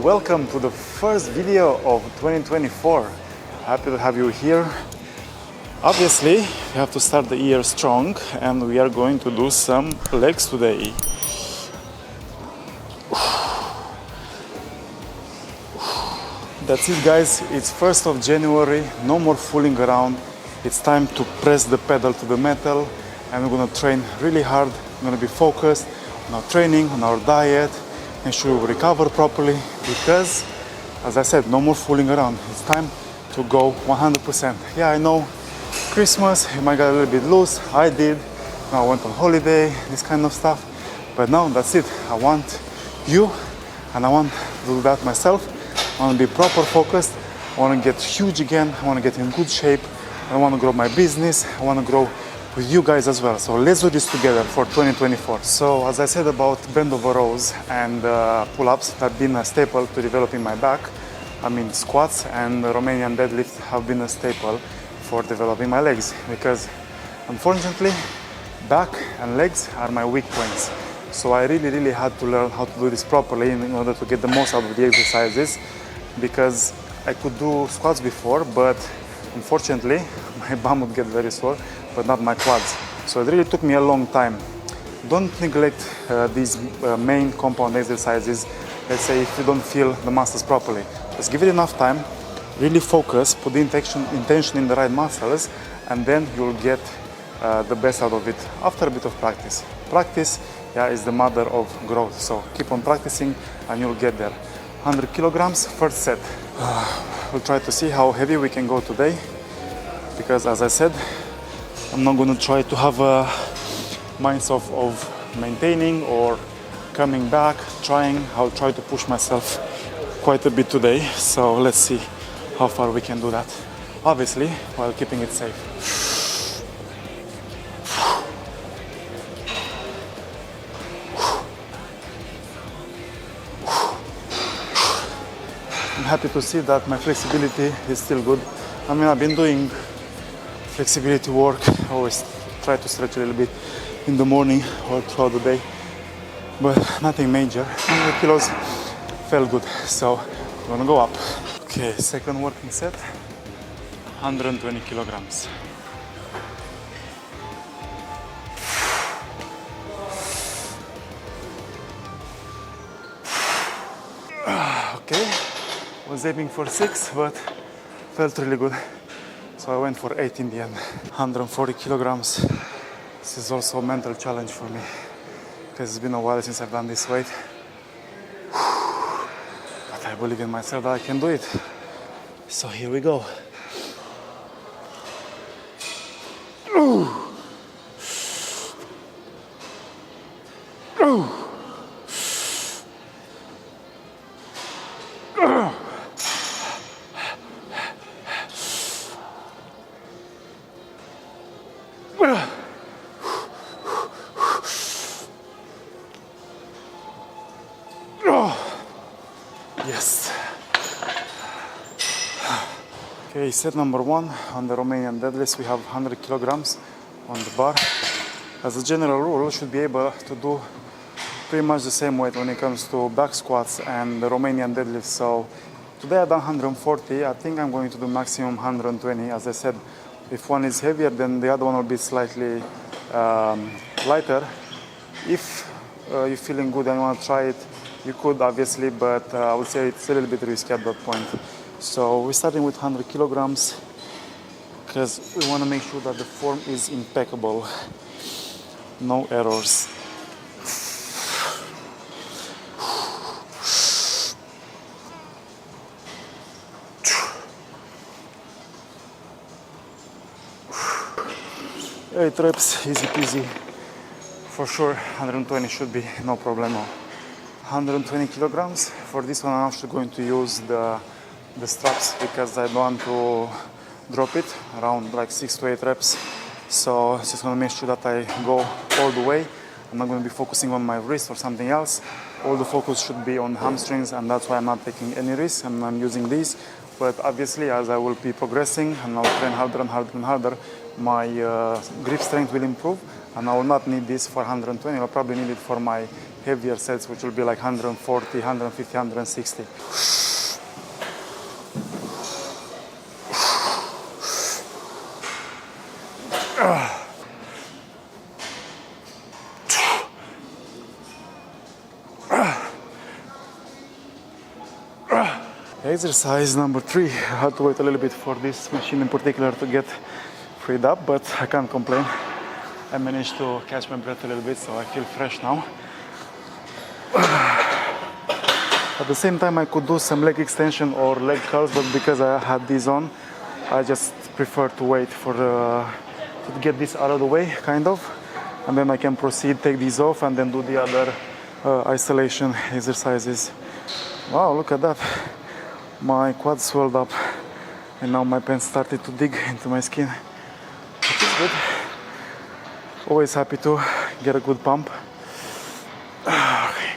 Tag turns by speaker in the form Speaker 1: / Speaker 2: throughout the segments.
Speaker 1: welcome to the first video of 2024. Happy to have you here. Obviously, we have to start the year strong and we are going to do some legs today. That's it, guys. It's 1st of January, no more fooling around. It's time to press the pedal to the metal and we're gonna train really hard. We're gonna be focused on our training, on our diet, make sure we recover properly because, as I said, no more fooling around. It's time to go 100%. Yeah, I know, Christmas, you might get a little bit loose. I did. Now I went on holiday, this kind of stuff. But now that's it. I want you and I want to do that myself. I want to be proper focused. I want to get huge again. I want to get in good shape. I want to grow my business. I want to grow with you guys as well. So let's do this together for 2024. So as I said about bend over rows and pull-ups, that have been a staple to developing my back. I mean, squats and Romanian deadlift have been a staple for developing my legs because unfortunately back and legs are my weak points. So I really had to learn how to do this properly in order to get the most out of the exercises, because I could do squats before, but unfortunately my bum would get very sore, but not my quads. So it really took me a long time. Don't neglect these main compound exercises, let's say, if you don't feel the muscles properly. Just give it enough time, really focus, put the intention in the right muscles, and then you'll get the best out of it after a bit of practice. Practice, yeah, is the mother of growth. So keep on practicing and you'll get there. 100 kilograms, first set. We'll try to see how heavy we can go today, because as I said, I'm not going to try to have a mindset of maintaining or coming back, trying. I'll try to push myself quite a bit today. So let's see how far we can do that. Obviously, while keeping it safe. I'm happy to see that my flexibility is still good. I mean, I've been doing flexibility work. I always try to stretch a little bit in the morning or throughout the day, but nothing major. 100 kilos felt good, so I'm gonna go up. Okay, second working set, 120 kilograms. Okay, was aiming for 6, but felt really good. So I went for 8 in the end. 140 kilograms. This is also a mental challenge for me because it's been a while since I've done this weight. But I believe in myself that I can do it. So here we go. Yes. Okay, set number 1 on the Romanian deadlift. We have 100 kilograms on the bar. As a general rule, you should be able to do pretty much the same weight when it comes to back squats and the Romanian deadlift. So today I've done 140. I think I'm going to do maximum 120. As I said, if one is heavier, then the other one will be slightly lighter. If you're feeling good and you want to try it, you could obviously, but I would say it's a little bit risky at that point. So we're starting with 100 kilograms because we want to make sure that the form is impeccable. No errors. Eight reps, easy peasy. For sure, 120 should be no problemo. 120 kilograms. For this one, I'm actually going to use the straps because I don't want to drop it around like 6 to 8 reps. So just going to make sure that I go all the way. I'm not going to be focusing on my wrist or something else. All the focus should be on hamstrings, and that's why I'm not taking any risks and I'm using these. But obviously, as I will be progressing and I'll train harder and harder and harder, my grip strength will improve, and I will not need this for 120. I'll probably need it for my heavier sets, which will be like 140, 150, 160. Exercise number 3. I had to wait a little bit for this machine in particular to get freed up, but I can't complain. I managed to catch my breath a little bit, so I feel fresh now. At the same time, I could do some leg extension or leg curls, but because I had these on, I just prefer to wait for to get this out of the way, kind of, and then I can proceed, take these off, and then do the other isolation exercises. Wow, look at that. My quads swelled up, and now my pants started to dig into my skin, which is good. Always happy to get a good pump. Okay.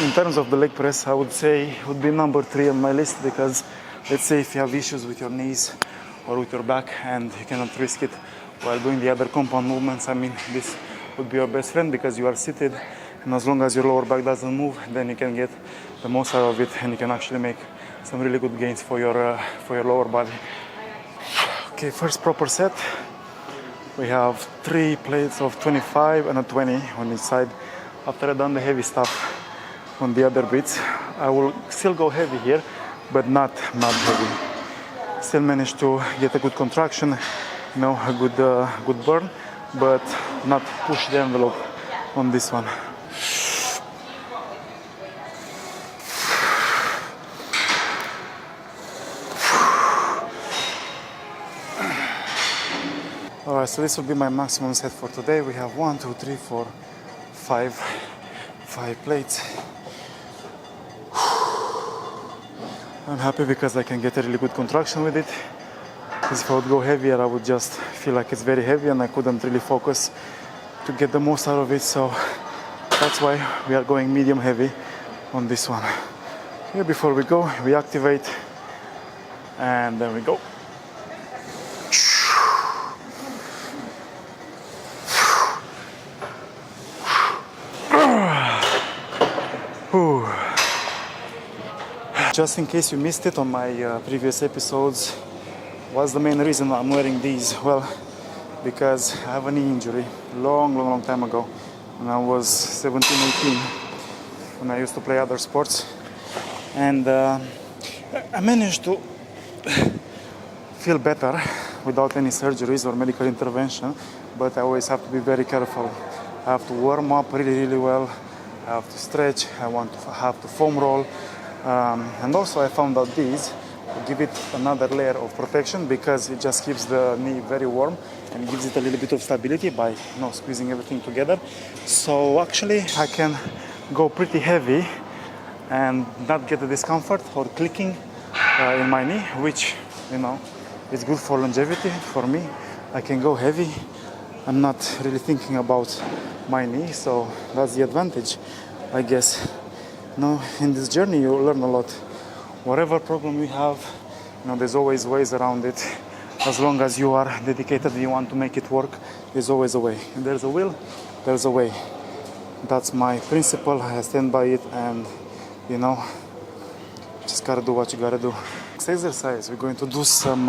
Speaker 1: In terms of the leg press, I would say it would be number 3 on my list, because let's say if you have issues with your knees or with your back and you cannot risk it while doing the other compound movements, I mean, this would be your best friend because you are seated, and as long as your lower back doesn't move, then you can get the most out of it, and you can actually make some really good gains for your lower body. Okay, first proper set. We have 3 plates of 25 and a 20 on each side. After I've done the heavy stuff on the other bits, I will still go heavy here, but not heavy. Still manage to get a good contraction, you know, a good burn, but not push the envelope on this one. Alright, so this will be my maximum set for today. We have 1, 2, 3, 4, 5 plates. I'm happy because I can get a really good contraction with it. Because if I would go heavier, I would just feel like it's very heavy and I couldn't really focus to get the most out of it. So that's why we are going medium heavy on this one. Here, before we go, we activate and then we go. Just in case you missed it on my previous episodes, what's the main reason I'm wearing these? Well, because I have a knee injury long time ago when I was 17, 18, when I used to play other sports, and I managed to feel better without any surgeries or medical intervention, but I always have to be very careful. I have to warm up really well, I have to stretch, I want to have to foam roll. And also I found out these give it another layer of protection because it just keeps the knee very warm and gives it a little bit of stability by, you know, squeezing everything together. So actually I can go pretty heavy and not get the discomfort or clicking in my knee, which, you know, is good for longevity for me. I can go heavy. I'm not really thinking about my knee, so that's the advantage, I guess. No, in this journey you learn a lot. Whatever problem you have, you know, there's always ways around it. As long as you are dedicated and you want to make it work, there's always a way. If there's a will, there's a way. That's my principle. I stand by it, and you know, just gotta do what you gotta do. Next exercise, we're going to do some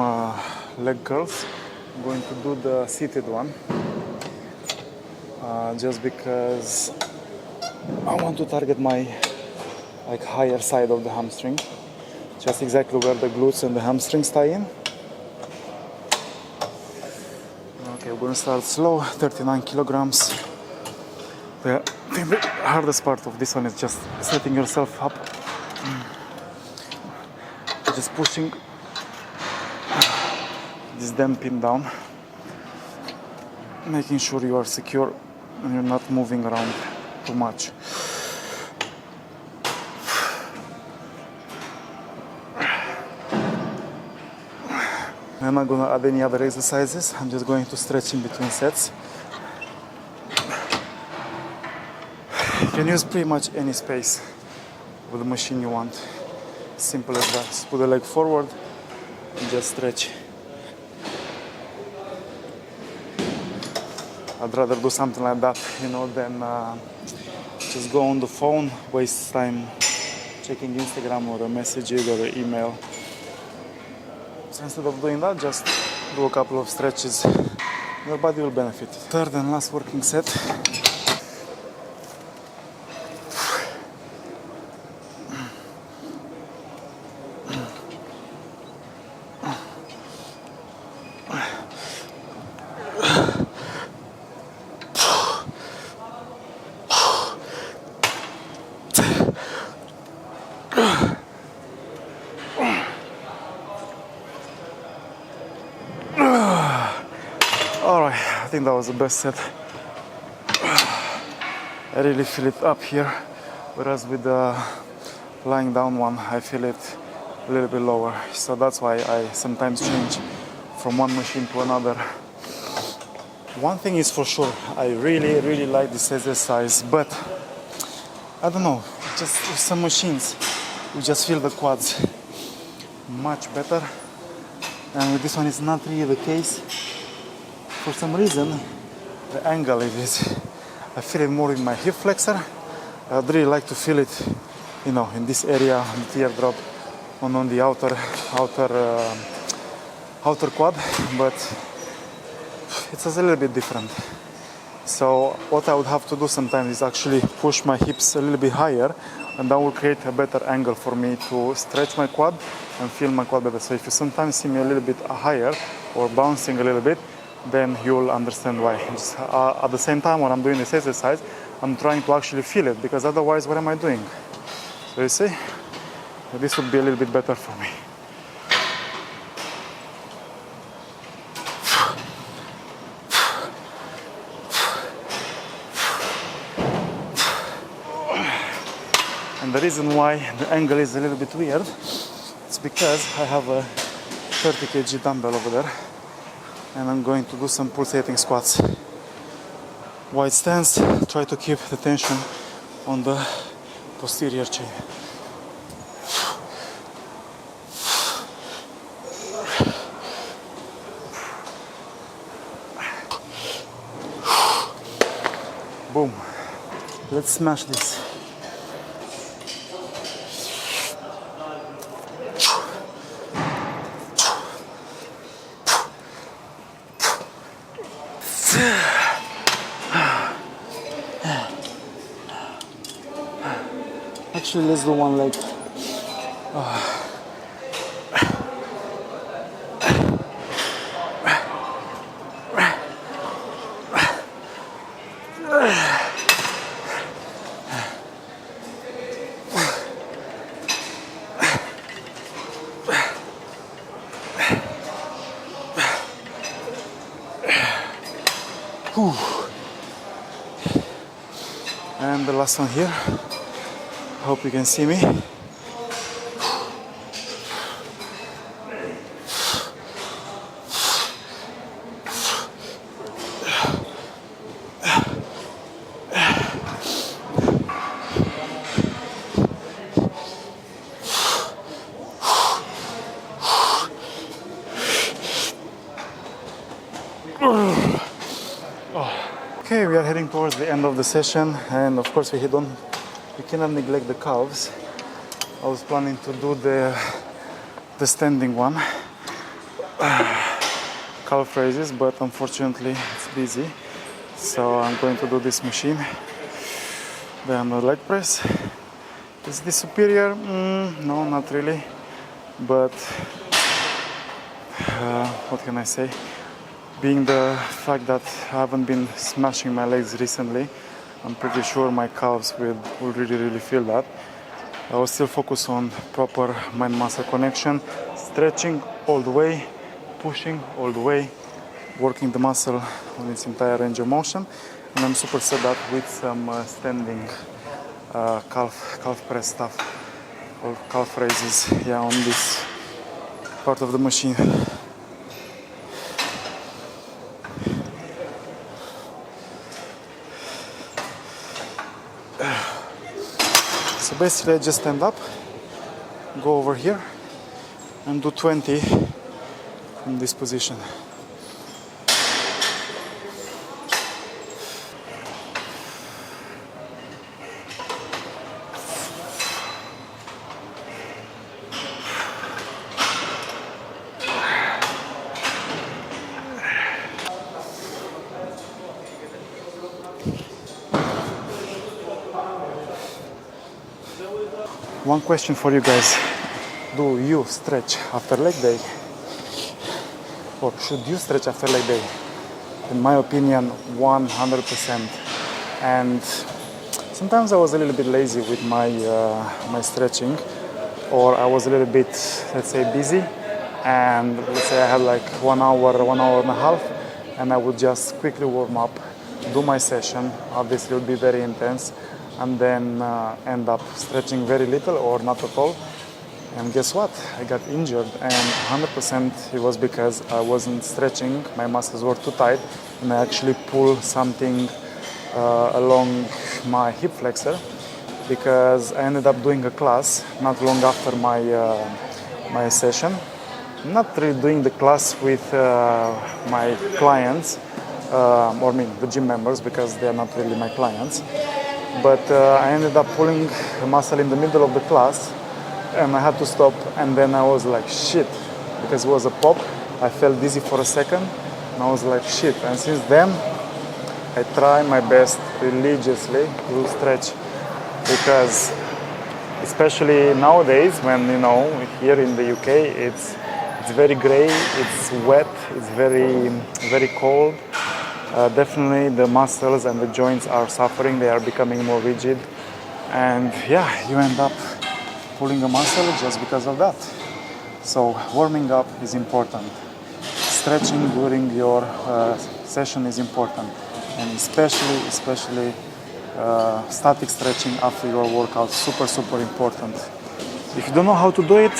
Speaker 1: leg curls. I'm going to do the seated one, just because I want to target my higher side of the hamstring, just exactly where the glutes and the hamstrings tie in. Okay, we're going to start slow, 39 kilograms. I think the hardest part of this one is just setting yourself up, just pushing this damn pin down, making sure you are secure and you're not moving around too much. I'm not going to add any other exercises. I'm just going to stretch in between sets. You can use pretty much any space with the machine you want. Simple as that. Just put the leg forward and just stretch I'd rather do something like that, you know, than just go on the phone, waste time checking Instagram or messages or email. So instead of doing that, just do a couple of stretches. Your body will benefit. Third and last working set. Alright, I think that was the best set. I really feel it up here, whereas with the lying down one, I feel it a little bit lower. So that's why I sometimes change from one machine to another. One thing is for sure, I really like this exercise, but I don't know, just with some machines, you just feel the quads much better. And with this one, it's not really the case. For some reason, the angle it is, I feel it more in my hip flexor. I'd really like to feel it, you know, in this area, on the teardrop, on the outer quad, but it's a little bit different. So what I would have to do sometimes is actually push my hips a little bit higher, and that will create a better angle for me to stretch my quad and feel my quad better. So if you sometimes see me a little bit higher or bouncing a little bit, then you'll understand why. Just, at the same time, when I'm doing this exercise, I'm trying to actually feel it, because otherwise, what am I doing? So you see, this would be a little bit better for me. And the reason why the angle is a little bit weird, it's because I have a 30 kg dumbbell over there, and I'm going to do some pulsating squats. Wide stance, try to keep the tension on the posterior chain. Boom. Let's smash this. Actually, let's do one leg. And the last one here. Hope you can see me. Okay, we are heading towards the end of the session, and of course we cannot neglect the calves. I was planning to do the standing one, calf raises, but unfortunately it's busy. So I'm going to do this machine. Then the leg press. Is this superior? No, not really. But what can I say? Being the fact that I haven't been smashing my legs recently, I'm pretty sure my calves will really feel that. I will still focus on proper mind-muscle connection, stretching all the way, pushing all the way, working the muscle on its entire range of motion, and I'm super set up with some standing calf press stuff or calf raises, yeah, on this part of the machine. So basically I just stand up, go over here and do 20 in this position. One question for you guys. Do you stretch after leg day? Or should you stretch after leg day? In my opinion, 100%. And sometimes I was a little bit lazy with my stretching, or I was a little bit, let's say, busy, and let's say I had like 1 hour and a half, and I would just quickly warm up, do my session. Obviously it would be very intense, and then end up stretching very little or not at all. And guess what? I got injured, and 100% it was because I wasn't stretching, my muscles were too tight, and I actually pulled something along my hip flexor, because I ended up doing a class not long after my session. Not really doing the class with my clients, or I mean the gym members, because they are not really my clients. But I ended up pulling a muscle in the middle of the class, and I had to stop, and then I was like, shit, because it was a pop. I felt dizzy for a second, and I was like, shit. And since then, I try my best religiously to stretch, because especially nowadays, when, you know, here in the UK, it's very gray, it's wet, it's very cold. Definitely the muscles and the joints are suffering, they are becoming more rigid, and yeah, you end up pulling a muscle just because of that. So warming up is important. Stretching during your session is important, and especially static stretching after your workout, super important. If you don't know how to do it,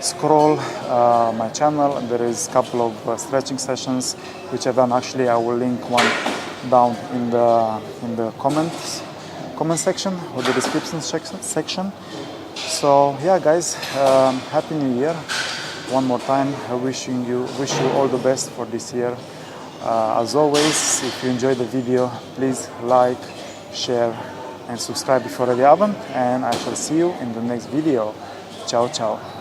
Speaker 1: scroll my channel. There is a couple of stretching sessions which I've done. Actually, I will link one down in the comment section or the description section. So yeah, guys, happy New Year one more time. I wish you all the best for this year. As always, if you enjoyed the video, please like, share and subscribe if you already haven't, and I shall see you in the next video. Ciao ciao.